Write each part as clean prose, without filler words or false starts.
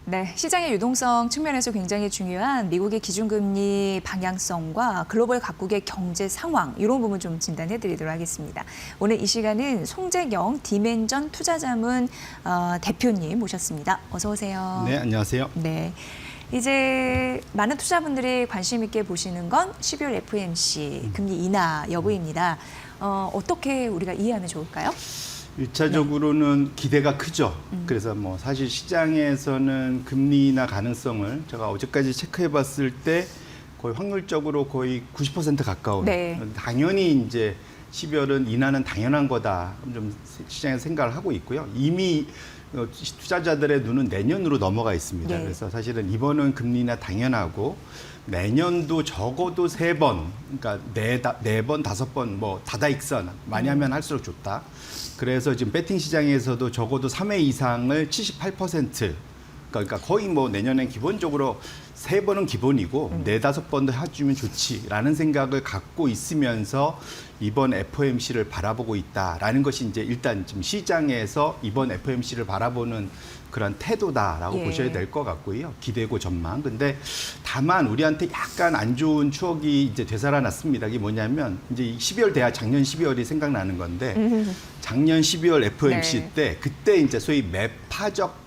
네, 시장의 유동성 측면에서 굉장히 중요한 미국의 기준금리 방향성과 글로벌 각국의 경제 상황 이런 부분 좀 진단해 드리도록 하겠습니다. 오늘 이 시간은 송재경 디멘전 투자자문 대표님 모셨습니다. 어서 오세요. 네, 안녕하세요. 네. 이제 많은 투자분들이 관심 있게 보시는 건 12월 FOMC 금리 인하 여부입니다. 어떻게 우리가 이해하면 좋을까요? 1차적으로는 기대가 크죠. 그래서 뭐 사실 시장에서는 금리 인하 가능성을 제가 어제까지 체크해 봤을 때 거의 확률적으로 거의 90% 가까운. 네. 당연히 이제 12월은 인하는 당연한 거다. 좀 시장에서 생각을 하고 있고요. 이미 투자자들의 눈은 내년으로 넘어가 있습니다. 네. 그래서 사실은 이번은 금리 인하 당연하고 내년도 적어도 3번, 그러니까 4번, 5번, 뭐 다다익선 많이 하면 할수록 좋다. 그래서 지금 배팅 시장에서도 적어도 3회 이상을 78%, 그러니까 거의 뭐 내년엔 기본적으로 3번은 기본이고 4, 5번도 해주면 좋지라는 생각을 갖고 있으면서 이번 FOMC를 바라보고 있다라는 것이 이제 일단 지금 시장에서 이번 FOMC를 바라보는 그런 태도다라고 예. 보셔야 될 것 같고요. 기대고 전망. 근데 다만 우리한테 약간 안 좋은 추억이 이제 되살아났습니다. 이게 뭐냐면 이제 12월 돼야 작년 12월이 생각나는 건데 작년 12월 FOMC 네. 때 그때 이제 소위 매파적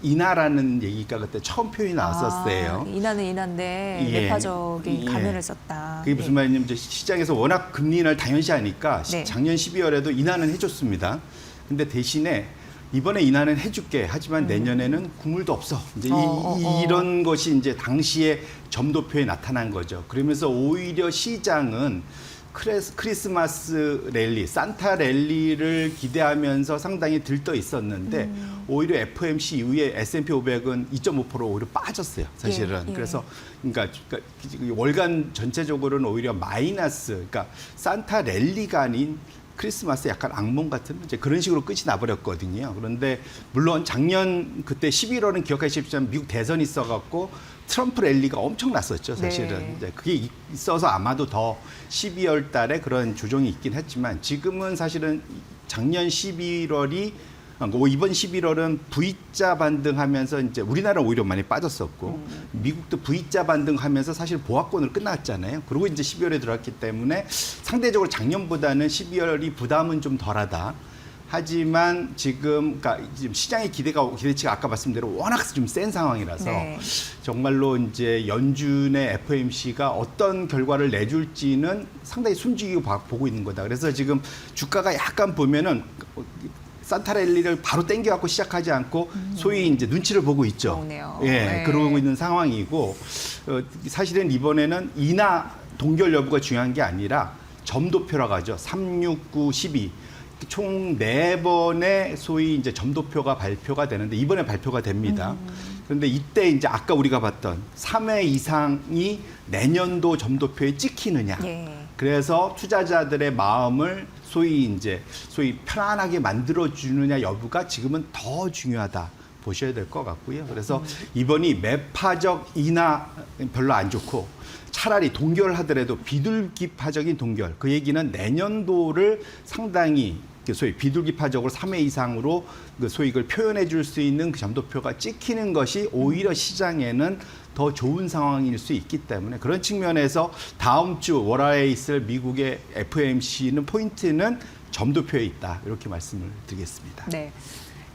인하라는 얘기가 그때 처음 표현이 나왔었어요. 인하는 인하인데 예. 매파적인 예. 가면을 썼다. 그게 무슨 말이냐면 이제 시장에서 워낙 금리 인하를 당연시하니까 네. 작년 12월에도 인하는 해줬습니다. 근데 대신에 이번에 인하는 해줄게. 하지만 내년에는 국물도 없어. 이제 이런 것이 이제 당시에 점도표에 나타난 거죠. 그러면서 오히려 시장은 크리스마스 랠리, 산타 랠리를 기대하면서 상당히 들떠 있었는데 오히려 FOMC 이후에 S&P 500은 2.5% 오히려 빠졌어요. 사실은. 예. 그래서 그러니까 월간 전체적으로는 오히려 마이너스, 그러니까 산타 랠리가 아닌 크리스마스 약간 악몽 같은 이제 그런 식으로 끝이 나버렸거든요. 그런데 물론 작년 그때 11월은 기억하시겠지만 미국 대선이 있어갖고 트럼프 랠리가 엄청 났었죠, 사실은. 네. 이제 그게 있어서 아마도 더 12월 달에 그런 조정이 있긴 했지만 지금은 사실은 작년 11월이 이번 11월은 V자 반등하면서 이제 우리나라는 오히려 많이 빠졌었고 미국도 V자 반등하면서 사실 보합권으로 끝났잖아요. 그리고 이제 12월에 들어왔기 때문에 상대적으로 작년보다는 12월이 부담은 좀 덜하다. 하지만 지금 그러니까 지금 시장의 기대치가 아까 말씀대로 워낙 좀 센 상황이라서 네. 정말로 이제 연준의 FOMC가 어떤 결과를 내줄지는 상당히 숨지고 보고 있는 거다. 그래서 지금 주가가 약간 보면은 산타 랠리를 바로 땡겨갖고 시작하지 않고 소위 이제 눈치를 보고 있죠. 그러네요. 예, 네. 그러고 있는 상황이고 사실은 이번에는 인하 동결 여부가 중요한 게 아니라 점도표라고 하죠. 3, 6, 9, 12. 총 4번의 소위 이제 점도표가 발표가 되는데 이번에 발표가 됩니다. 그런데 이때 이제 아까 우리가 봤던 3회 이상이 내년도 점도표에 찍히느냐. 예. 그래서 투자자들의 마음을 소위 편안하게 만들어주느냐 여부가 지금은 더 중요하다 보셔야 될 것 같고요. 그래서 이번이 매파적 인하 별로 안 좋고 차라리 동결하더라도 비둘기파적인 동결. 그 얘기는 내년도를 상당히 소위 비둘기파적으로 3회 이상으로 그 소위 이걸 표현해 줄 수 있는 그 점도표가 찍히는 것이 오히려 시장에는 더 좋은 상황일 수 있기 때문에 그런 측면에서 다음 주 월화에 있을 미국의 FOMC는 포인트는 점도표에 있다. 이렇게 말씀을 드리겠습니다. 네.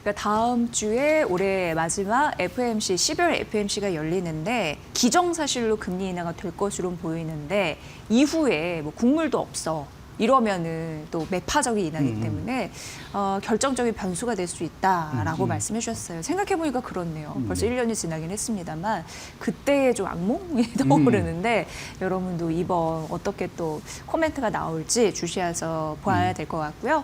그러니까 다음 주에 올해 마지막 FOMC, 12월 FOMC가 열리는데 기정사실로 금리 인하가 될 것으로 보이는데 이후에 뭐 국물도 없어. 이러면은 또 매파적인 인하기 때문에 결정적인 변수가 될 수 있다라고 말씀해 주셨어요. 생각해 보니까 그렇네요. 벌써 1년이 지나긴 했습니다만 그때의 좀 악몽이 떠오르는데 여러분도 이번 어떻게 또 코멘트가 나올지 주시해서 봐야 될 것 같고요.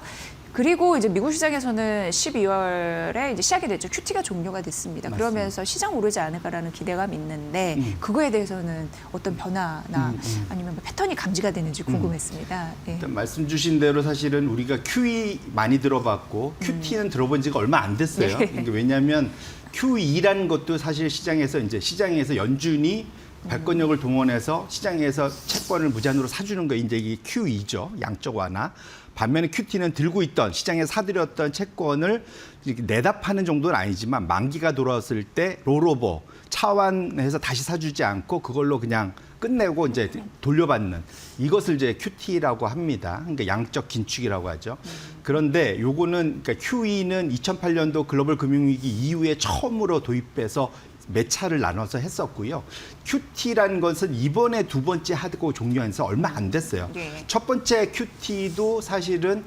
그리고 이제 미국 시장에서는 12월에 이제 시작이 됐죠. QT가 종료가 됐습니다. 맞습니다. 그러면서 시장 오르지 않을까라는 기대감이 있는데 그거에 대해서는 어떤 변화나 아니면 뭐 패턴이 감지가 되는지 궁금했습니다. 예. 일단 말씀 주신 대로 사실은 우리가 QE 많이 들어봤고 QT는 들어본 지가 얼마 안 됐어요. 네. 그러니까 왜냐하면 QE라는 것도 사실 시장에서 연준이 발권력을 동원해서 시장에서 채권을 무제한으로 사주는 거 이제 이게 QE죠. 양적 완화. 반면에 큐티는 들고 있던 시장에 사들였던 채권을 이렇게 내다 파는 정도는 아니지만 만기가 돌아왔을 때 롤오버 차환해서 다시 사주지 않고 그걸로 그냥 끝내고 이제 돌려받는 이것을 이제 QT라고 합니다. 그러니까 양적 긴축이라고 하죠. 그런데 요거는 그러니까 QE는 2008년도 글로벌 금융위기 이후에 처음으로 도입해서 몇 차를 나눠서 했었고요. QT라는 것은 이번에 두 번째 하고 종료해서 얼마 안 됐어요. 네. 첫 번째 QT도 사실은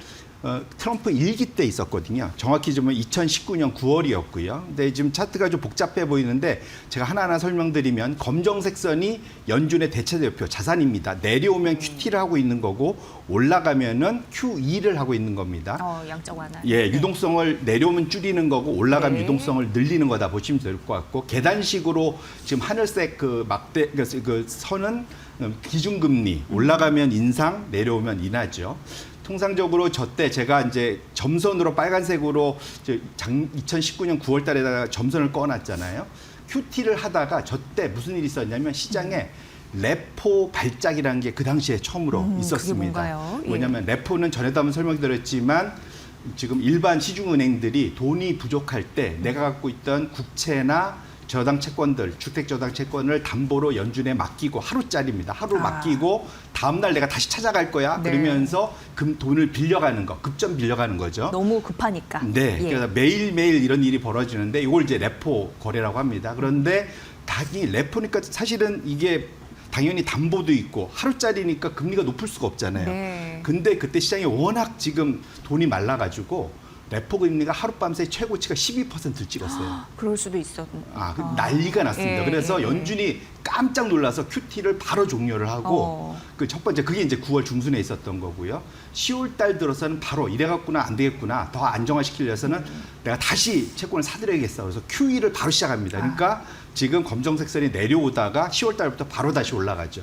트럼프 일기 때 있었거든요. 정확히 좀 2019년 9월이었고요. 근데 지금 차트가 좀 복잡해 보이는데 제가 하나하나 설명드리면 검정색 선이 연준의 대체 대표 자산입니다. 내려오면 QT를 하고 있는 거고 올라가면은 QE를 하고 있는 겁니다. 양적 완화. 예, 유동성을 내려오면 줄이는 거고 올라가면 네. 유동성을 늘리는 거다 보시면 될 것 같고 계단식으로 지금 하늘색 그 막대 그 선은 기준금리 올라가면 인상, 내려오면 인하죠. 통상적으로 저때 제가 이제 점선으로 빨간색으로 2019년 9월 달에다가 점선을 꺼놨잖아요. QT를 하다가 저때 무슨 일이 있었냐면 시장에 레포 발작이라는 게 그 당시에 처음으로 있었습니다. 그게 뭔가요? 예. 뭐냐면 레포는 전에도 한번 설명드렸지만 지금 일반 시중은행들이 돈이 부족할 때 내가 갖고 있던 국채나 저당 채권들, 주택 저당 채권을 담보로 연준에 맡기고 하루짜리입니다. 하루 맡기고 다음날 내가 다시 찾아갈 거야. 네. 그러면서 돈을 빌려가는 거, 급전 빌려가는 거죠. 너무 급하니까. 네, 예. 그래서 매일매일 이런 일이 벌어지는데 이걸 이제 레포 거래라고 합니다. 그런데 당연히 레포니까 사실은 이게 당연히 담보도 있고 하루짜리니까 금리가 높을 수가 없잖아요. 네. 근데 그때 시장이 워낙 지금 돈이 말라가지고 레포 금리가 하룻밤새 최고치가 12%를 찍었어요. 그럴 수도 있었. 난리가 났습니다. 예, 그래서 예, 연준이 깜짝 놀라서 QT를 바로 종료를 하고 그 첫 번째 그게 이제 9월 중순에 있었던 거고요. 10월 달 들어서는 바로 이래갖구나 안 되겠구나 더 안정화시키기 위해서는 내가 다시 채권을 사들여야겠어. 그래서 QE를 바로 시작합니다. 그러니까 지금 검정색 선이 내려오다가 10월 달부터 바로 다시 올라가죠.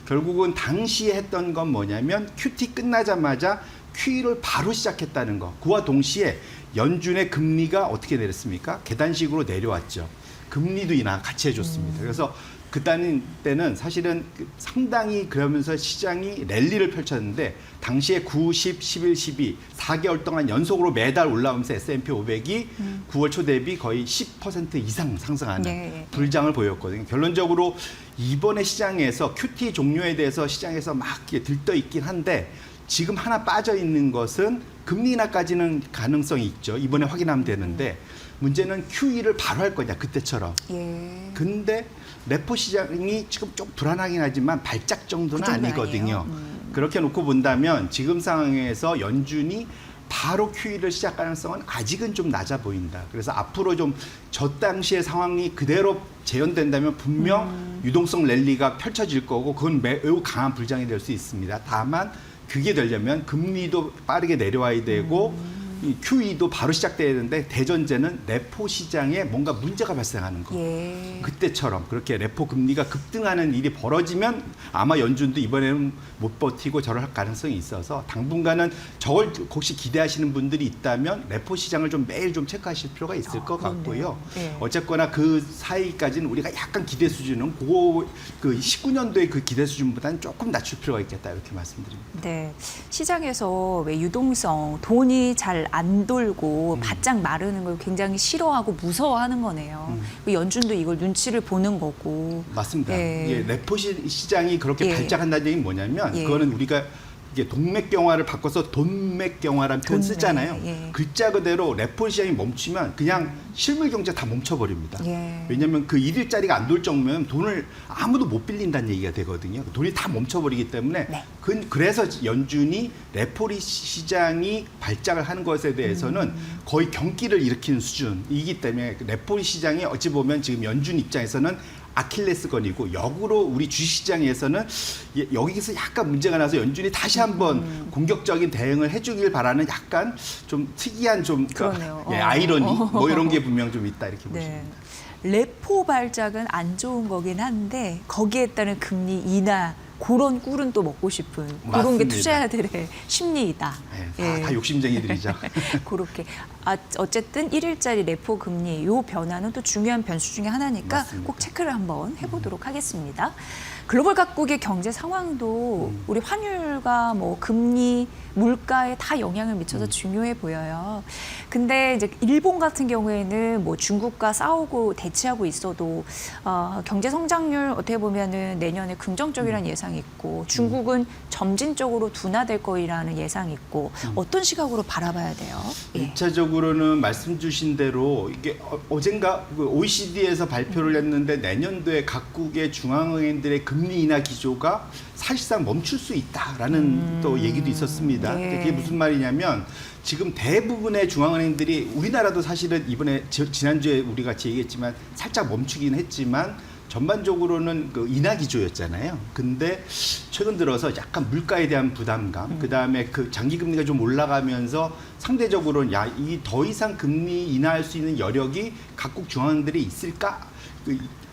결국은 당시에 했던 건 뭐냐면 QT 끝나자마자 QE를 바로 시작했다는 거. 그와 동시에 연준의 금리가 어떻게 내렸습니까? 계단식으로 내려왔죠. 금리도 인하 같이 해줬습니다. 그래서 그때는 사실은 상당히 그러면서 시장이 랠리를 펼쳤는데 당시에 9, 10, 11, 12 4개월 동안 연속으로 매달 올라오면서 S&P 500이 9월 초 대비 거의 10% 이상 상승하는 네. 불장을 보였거든요. 결론적으로 이번에 시장에서 QT 종료에 대해서 시장에서 막 들떠 있긴 한데 지금 하나 빠져 있는 것은 금리 인하까지는 가능성이 있죠. 이번에 확인하면 되는데 문제는 QE를 바로 할 거냐 그때처럼. 예. 근데 레포 시장이 지금 좀 불안하긴 하지만 발작 정도는 그 정도는 아니거든요. 아니에요. 그렇게 놓고 본다면 지금 상황에서 연준이 바로 QE를 시작 가능성은 아직은 좀 낮아 보인다. 그래서 앞으로 좀 저 당시의 상황이 그대로 재현된다면 분명 유동성 랠리가 펼쳐질 거고 그건 매우 강한 불장이 될 수 있습니다. 다만 그게 되려면 금리도 빠르게 내려와야 되고 이 QE도 바로 시작돼야 되는데 대전제는 레포 시장에 뭔가 문제가 발생하는 거. 예. 그때처럼 그렇게 레포 금리가 급등하는 일이 벌어지면 아마 연준도 이번에는 못 버티고 저럴 할 가능성이 있어서 당분간은 저걸 혹시 기대하시는 분들이 있다면 레포 시장을 좀 매일 좀 체크하실 필요가 있을 것 그렇네요. 같고요. 예. 어쨌거나 그 사이까지는 우리가 약간 기대 수준은 그 19년도의 그 기대 수준보다는 조금 낮출 필요가 있겠다 이렇게 말씀드립니다. 네. 시장에서 왜 유동성, 돈이 잘 안 돌고 바짝 마르는 걸 굉장히 싫어하고 무서워하는 거네요. 연준도 이걸 눈치를 보는 거고. 맞습니다. 예. 예, 레포 시장이 그렇게 예. 발작한다는 얘기는 뭐냐면 예. 그거는 우리가 이게 동맥경화를 바꿔서 돈맥경화라는 표현 돈맥, 쓰잖아요. 예. 글자 그대로 레포 시장이 멈추면 그냥 실물 경제 다 멈춰버립니다. 예. 왜냐하면 그 일일짜리가 안 돌 정도면 돈을 아무도 못 빌린다는 얘기가 되거든요. 돈이 다 멈춰버리기 때문에 네. 그래서 연준이 레포 시장이 발작을 하는 것에 대해서는 거의 경기를 일으키는 수준이기 때문에 레포 시장이 어찌 보면 지금 연준 입장에서는 아킬레스건이고 역으로 우리 주식시장에서는 여기서 약간 문제가 나서 연준이 다시 한번 공격적인 대응을 해주길 바라는 약간 좀 특이한 좀 그러네요. 아이러니 뭐 이런 게 분명 좀 있다 이렇게 보시면 네. 됩니다. 레포 발작은 안 좋은 거긴 한데 거기에 따른 금리 인하 그런 꿀은 또 먹고 싶은 그런 게 맞습니다. 투자자들의 심리이다. 네, 다 욕심쟁이들이죠. 그렇게 어쨌든 1일짜리 레포 금리 요 변화는 또 중요한 변수 중에 하나니까 맞습니다. 꼭 체크를 한번 해보도록 하겠습니다. 글로벌 각국의 경제 상황도 우리 환율과 뭐 금리, 물가에 다 영향을 미쳐서 중요해 보여요. 근데 이제 일본 같은 경우에는 뭐 중국과 싸우고 대치하고 있어도 경제 성장률 어떻게 보면은 내년에 긍정적이라는 예상이 있고 중국은 점진적으로 둔화될 거라는 예상이 있고 어떤 시각으로 바라봐야 돼요? 예. 1차적으로는 말씀 주신 대로 이게 어젠가 OECD에서 발표를 했는데 내년도에 각국의 중앙은행들의 금리 인하 기조가 사실상 멈출 수 있다라는 또 얘기도 있었습니다. 네. 그게 무슨 말이냐면 지금 대부분의 중앙은행들이 우리나라도 사실은 이번에 지난주에 우리 같이 얘기했지만 살짝 멈추긴 했지만 전반적으로는 그 인하 기조였잖아요. 근데 최근 들어서 약간 물가에 대한 부담감, 그다음에 그 장기 금리가 좀 올라가면서 상대적으로는 이 더 이상 금리 인하할 수 있는 여력이 각국 중앙은행들이 있을까?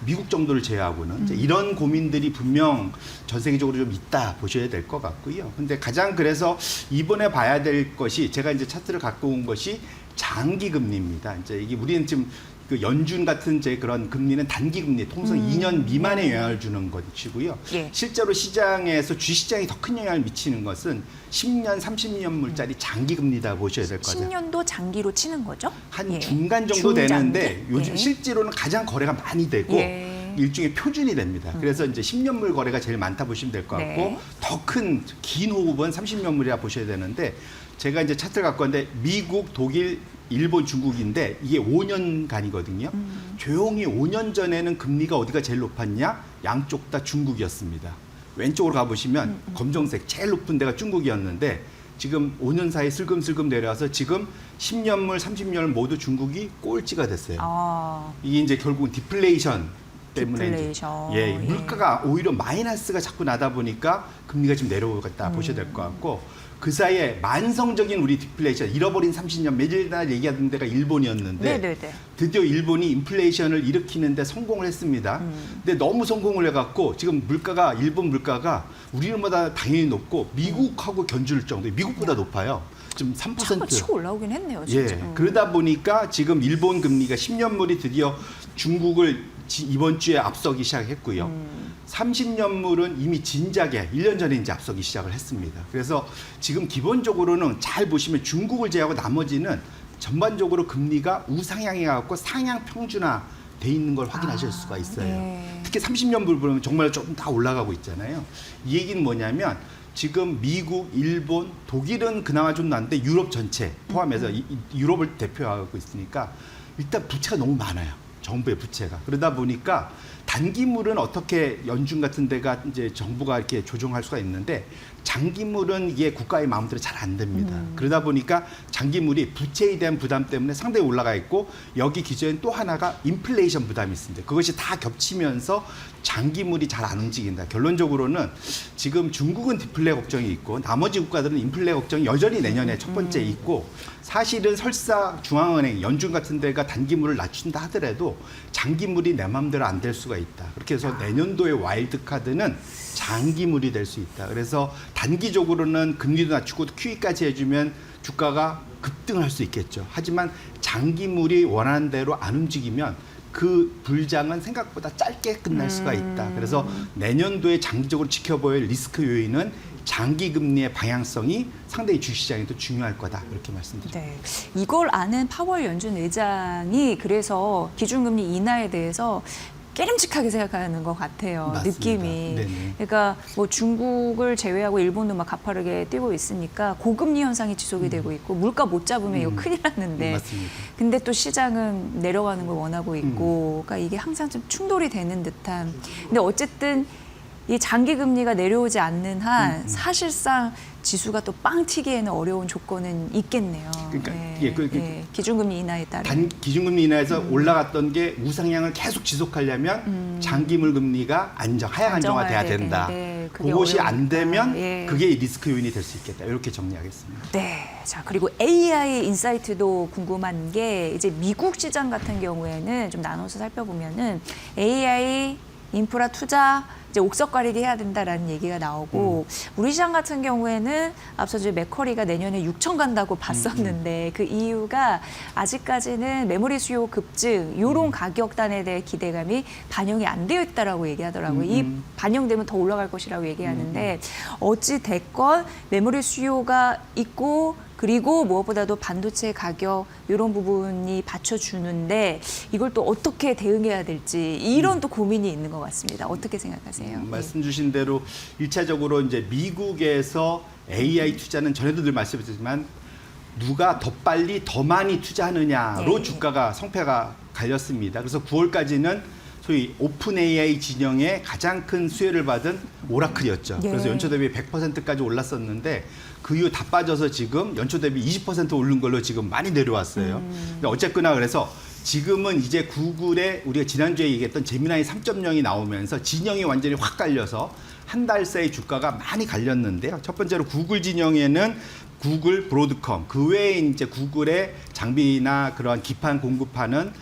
미국 정도를 제외하고는 이제 이런 고민들이 분명 전 세계적으로 좀 있다 보셔야 될 것 같고요. 근데 가장 그래서 이번에 봐야 될 것이 제가 이제 차트를 갖고 온 것이 장기 금리입니다. 이제 이게 우리는 지금 그 연준 같은 제 그런 금리는 단기 금리, 통상 2년 미만의 영향을 주는 것이고요. 예. 실제로 시장에서 주시장이 더 큰 영향을 미치는 것은 10년, 30년물짜리 장기 금리다 보셔야 될 거죠. 10년도 장기로 치는 거죠? 한 예. 중간 정도 중장기? 되는데 요즘 예. 실제로는 가장 거래가 많이 되고 예. 일종의 표준이 됩니다. 그래서 이제 10년물 거래가 제일 많다 보시면 될 것 같고 네. 더 큰 긴 호흡은 30년물이라 보셔야 되는데 제가 이제 차트를 갖고 왔는데 미국, 독일, 일본, 중국인데 이게 5년간이거든요. 조용히 5년 전에는 금리가 어디가 제일 높았냐? 양쪽 다 중국이었습니다. 왼쪽으로 가보시면 검정색 제일 높은 데가 중국이었는데 지금 5년 사이에 슬금슬금 내려와서 지금 10년물, 30년물 모두 중국이 꼴찌가 됐어요. 아, 이게 이제 결국은 디플레이션 때문에 디플레이션. 이제 예. 물가가 오히려 마이너스가 자꾸 나다 보니까 금리가 좀 내려오겠다 보셔야 될 것 같고 그 사이에 만성적인 우리 디플레이션 잃어버린 30년 매일날 얘기하던 데가 일본이었는데 네네네. 드디어 일본이 인플레이션을 일으키는데 성공을 했습니다. 근데 너무 성공을 해갖고 지금 물가가 일본 물가가 우리보다 당연히 높고 미국하고 견줄 정도 미국보다 높아요. 지금 3%. 차가 치고 올라오긴 했네요, 예. 진짜. 그러다 보니까 지금 일본 금리가 10년물이 드디어 중국을 이번 주에 앞서기 시작했고요. 30년물은 이미 진작에 1년 전에 이제 앞서기 시작을 했습니다. 그래서 지금 기본적으로는 잘 보시면 중국을 제외하고 나머지는 전반적으로 금리가 우상향해 갖고 상향 평준화 돼 있는 걸 확인하실 수가 있어요. 네. 특히 30년물 보면 정말 조금 다 올라가고 있잖아요. 이 얘기는 뭐냐면 지금 미국, 일본, 독일은 그나마 좀 나는데 유럽 전체 포함해서 유럽을 대표하고 있으니까 일단 부채가 너무 많아요. 정부의 부채가. 그러다 보니까 단기물은 어떻게 연준 같은 데가 이제 정부가 이렇게 조정할 수가 있는데 장기물은 이게 국가의 마음대로 잘 안 됩니다. 그러다 보니까 장기물이 부채에 대한 부담 때문에 상당히 올라가 있고 여기 기저엔 또 하나가 인플레이션 부담이 있습니다. 그것이 다 겹치면서 장기물이 잘 안 움직인다. 결론적으로는 지금 중국은 디플레 걱정이 있고 나머지 국가들은 인플레 걱정이 여전히 내년에 첫 번째 있고 사실은 설사 중앙은행, 연준 같은 데가 단기물을 낮춘다 하더라도 장기물이 내 마음대로 안 될 수가 있다. 그렇게 해서 내년도의 와일드 카드는 장기물이 될 수 있다. 그래서 단기적으로는 금리도 낮추고 QE까지 해주면 주가가 급등을 할 수 있겠죠. 하지만 장기물이 원하는 대로 안 움직이면 그 불장은 생각보다 짧게 끝날 수가 있다. 그래서 내년도에 장기적으로 지켜보야 할 리스크 요인은 장기 금리의 방향성이 상당히 주시장에도 중요할 거다. 이렇게 말씀드립니다. 네. 이걸 아는 파월 연준 의장이 그래서 기준금리 인하에 대해서 깨름직하게 생각하는 것 같아요. 맞습니다. 느낌이. 네네. 그러니까 뭐 중국을 제외하고 일본도 막 가파르게 뛰고 있으니까 고금리 현상이 지속이 되고 있고 물가 못 잡으면 이거 큰일 났는데. 맞습니다. 근데 또 시장은 내려가는 걸 원하고 있고, 그러니까 이게 항상 좀 충돌이 되는 듯한. 근데 어쨌든 이 장기 금리가 내려오지 않는 한 사실상 지수가 또 빵 튀기에는 어려운 조건은 있겠네요. 그러니까 기준금리 인하에 따른. 기준금리 인하에서 올라갔던 게 우상향을 계속 지속하려면 장기물 금리가 하향 안정화돼야 된다. 되는데 그게 그것이 안 어려우니까. 되면 예. 그게 리스크 요인이 될 수 있겠다. 이렇게 정리하겠습니다. 네. 자, 그리고 AI 인사이트도 궁금한 게 이제 미국 시장 같은 경우에는 좀 나눠서 살펴보면은 AI 인프라 투자 이제 옥석 가리기 해야 된다라는 얘기가 나오고 우리 시장 같은 경우에는 앞서 이제 맥커리가 내년에 6천 간다고 봤었는데 그 이유가 아직까지는 메모리 수요 급증 요런 가격단에 대해 기대감이 반영이 안 되어 있다라고 얘기하더라고요. 이 반영되면 더 올라갈 것이라고 얘기하는데 어찌 됐건 메모리 수요가 있고 그리고 무엇보다도 반도체 가격 이런 부분이 받쳐주는데 이걸 또 어떻게 대응해야 될지 이런 또 고민이 있는 것 같습니다. 어떻게 생각하세요? 말씀 주신 대로 일차적으로 이제 미국에서 AI 투자는 전에도 늘 말씀드렸지만 누가 더 빨리 더 많이 투자하느냐로 네. 주가가 성패가 갈렸습니다. 그래서 9월까지는 소위 오픈 AI 진영의 가장 큰 수혜를 받은 오라클이었죠. 예. 그래서 연초 대비 100%까지 올랐었는데 그 이후 다 빠져서 지금 연초 대비 20% 오른 걸로 지금 많이 내려왔어요. 근데 어쨌거나 그래서 지금은 이제 구글의 우리가 지난주에 얘기했던 제미나이 3.0이 나오면서 진영이 완전히 확 갈려서 한 달 사이 주가가 많이 갈렸는데요. 첫 번째로 구글 진영에는 구글, 브로드컴, 그 외에 이제 구글의 장비나 그러한 기판 공급하는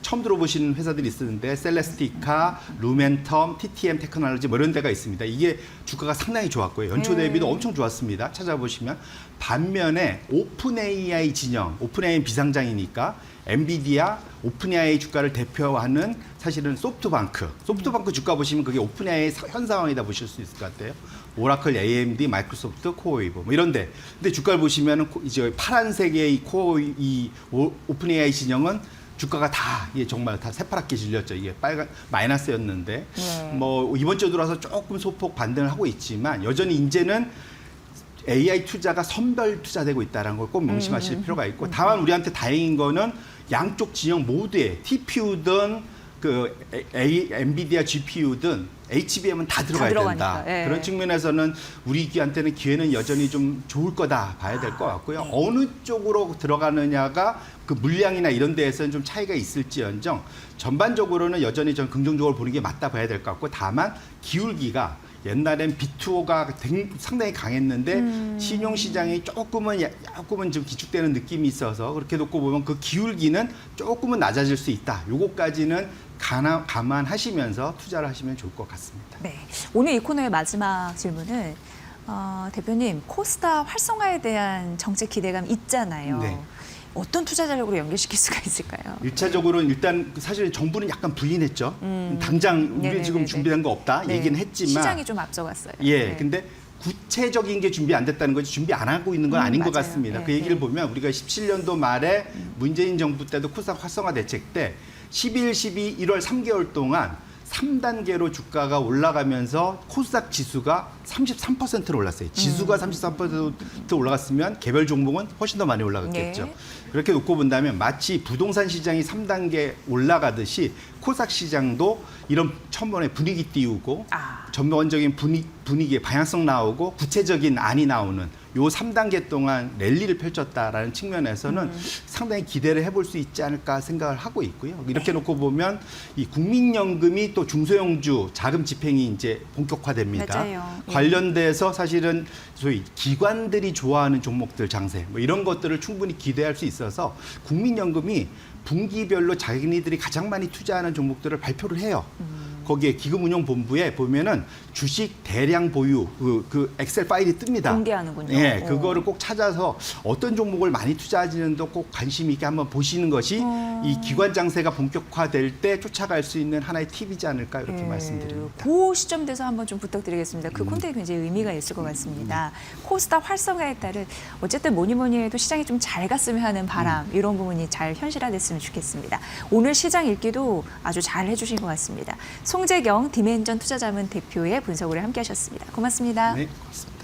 처음 들어보시는 회사들이 있었는데 셀레스티카, 루멘텀, TTM 테크놀로지 뭐 이런 데가 있습니다. 이게 주가가 상당히 좋았고요. 연초 대비도 엄청 좋았습니다. 찾아보시면 반면에 오픈 AI 진영, 오픈 AI 비상장이니까 엔비디아, 오픈 AI 주가를 대표하는 사실은 소프트뱅크 주가 보시면 그게 오픈 AI 현 상황이다 보실 수 있을 것 같아요. 오라클, AMD, 마이크로소프트, 코어웨이브 뭐 이런데 근데 주가를 보시면은 이제 파란색의 이 오픈 AI 진영은 주가가 다 이게 정말 다 새파랗게 질렸죠. 이게 빨간 마이너스였는데 뭐 이번 주 들어와서 조금 소폭 반등을 하고 있지만 여전히 이제는 AI 투자가 선별 투자되고 있다는 걸 꼭 명심하실 필요가 있고 다만 우리한테 다행인 거는 양쪽 진영 모두에 TPU든 그 엔비디아 GPU든 HBM은 다 들어가야 된다. 예. 그런 측면에서는 우리한테는 기회는 여전히 좀 좋을 거다 봐야 될 것 같고요. 네. 어느 쪽으로 들어가느냐가 그 물량이나 이런 데에서는 좀 차이가 있을지언정 전반적으로는 여전히 좀 긍정적으로 보는 게 맞다 봐야 될 것 같고 다만 기울기가 옛날엔 B2O가 상당히 강했는데 신용시장이 조금은 좀 기축되는 느낌이 있어서 그렇게 놓고 보면 그 기울기는 조금은 낮아질 수 있다. 요거까지는 감안하시면서 투자를 하시면 좋을 것 같습니다. 네. 오늘 이 코너의 마지막 질문은 대표님 코스닥 활성화에 대한 정책 기대감 있잖아요. 네. 어떤 투자 전략으로 연결시킬 수가 있을까요? 일차적으로는 일단 사실 정부는 약간 부인했죠. 당장 우리 네네네네. 지금 준비된 거 없다 네. 얘기는 했지만 시장이 좀 앞서갔어요. 예, 네. 근데 구체적인 게 준비 안 됐다는 거지 준비 안 하고 있는 건 아닌 것 맞아요. 같습니다. 네, 그 얘기를 네. 보면 우리가 17년도 말에 문재인 정부 때도 코스닥 활성화 대책 때 11, 12, 1월 3개월 동안 3단계로 주가가 올라가면서 코스닥 지수가 33%로 올랐어요. 지수가 33% 올라갔으면 개별 종목은 훨씬 더 많이 올라갔겠죠. 네. 그렇게 놓고 본다면 마치 부동산 시장이 3단계 올라가듯이 코스닥 시장도 이런 천번에 분위기 띄우고 전반적인 분위기에 방향성 나오고 구체적인 안이 나오는 요 3단계 동안 랠리를 펼쳤다라는 측면에서는 상당히 기대를 해볼 수 있지 않을까 생각을 하고 있고요. 이렇게 놓고 보면 이 국민연금이 또 중소형주 자금 집행이 이제 본격화됩니다. 맞아요. 예. 관련돼서 사실은 소위 기관들이 좋아하는 종목들 장세 뭐 이런 것들을 충분히 기대할 수 있어서 국민연금이 분기별로 자기네들이 가장 많이 투자하는 종목들을 발표를 해요. 거기에 기금운용본부에 보면은 주식 대량 보유 그 엑셀 파일이 뜹니다. 공개하는군요. 예, 그거를 꼭 찾아서 어떤 종목을 많이 투자하지는도 꼭 관심 있게 한번 보시는 것이 이 기관 장세가 본격화될 때 쫓아갈 수 있는 하나의 팁이지 않을까 이렇게 말씀드립니다. 그 시점 돼서 한번 좀 부탁드리겠습니다. 그 콘텐츠 굉장히 의미가 있을 것 같습니다. 코스닥 활성화에 따른 어쨌든 뭐니 해도 시장이 좀 잘 갔으면 하는 바람 이런 부분이 잘 현실화됐으면 좋겠습니다. 오늘 시장 읽기도 아주 잘 해주신 것 같습니다. 송재경 디멘전 투자자문 대표의 분석으로 함께하셨습니다. 고맙습니다. 네, 고맙습니다.